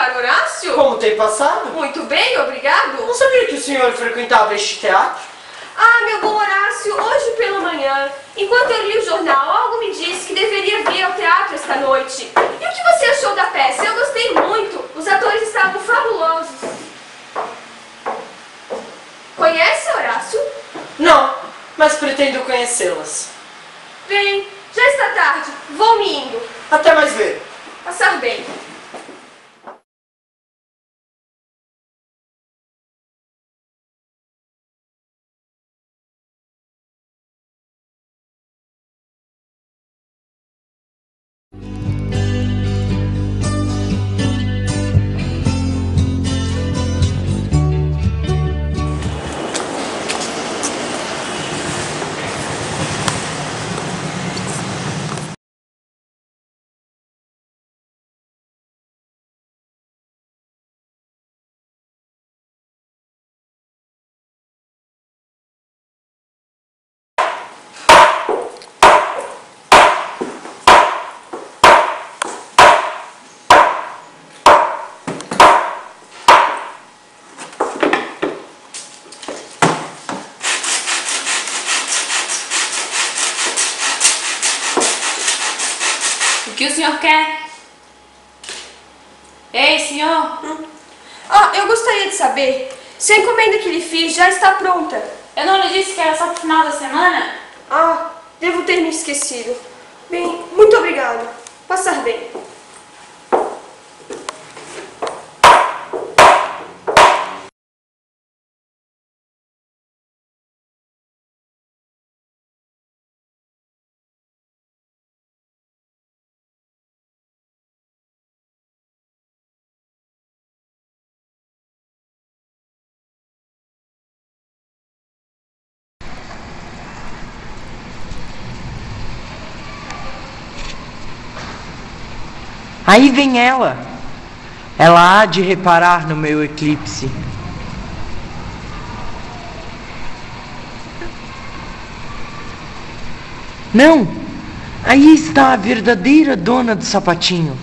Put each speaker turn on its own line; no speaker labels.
caro Horácio?
Como tem passado?
Muito bem, obrigado.
Não sabia que o senhor frequentava este teatro.
Ah, meu bom Horácio, hoje pela manhã, enquanto eu li o jornal, algo me disse que deveria vir ao teatro esta noite. E o que você achou da peça? Eu gostei muito. Os atores estavam fabulosos. Conhece, Horácio?
Não, mas pretendo conhecê-las.
Bem, já está tarde. Vou me indo.
Até mais ver.
Passar bem.
O que o senhor quer? Ei, senhor!
Ah, eu gostaria de saber se a encomenda que lhe fiz já está pronta.
Eu não lhe disse que era só pro final da semana?
Ah, devo ter me esquecido. Bem, muito obrigado. Passar bem.
Aí vem ela. Ela há de reparar no meu eclipse. Não! Aí está a verdadeira dona do sapatinho.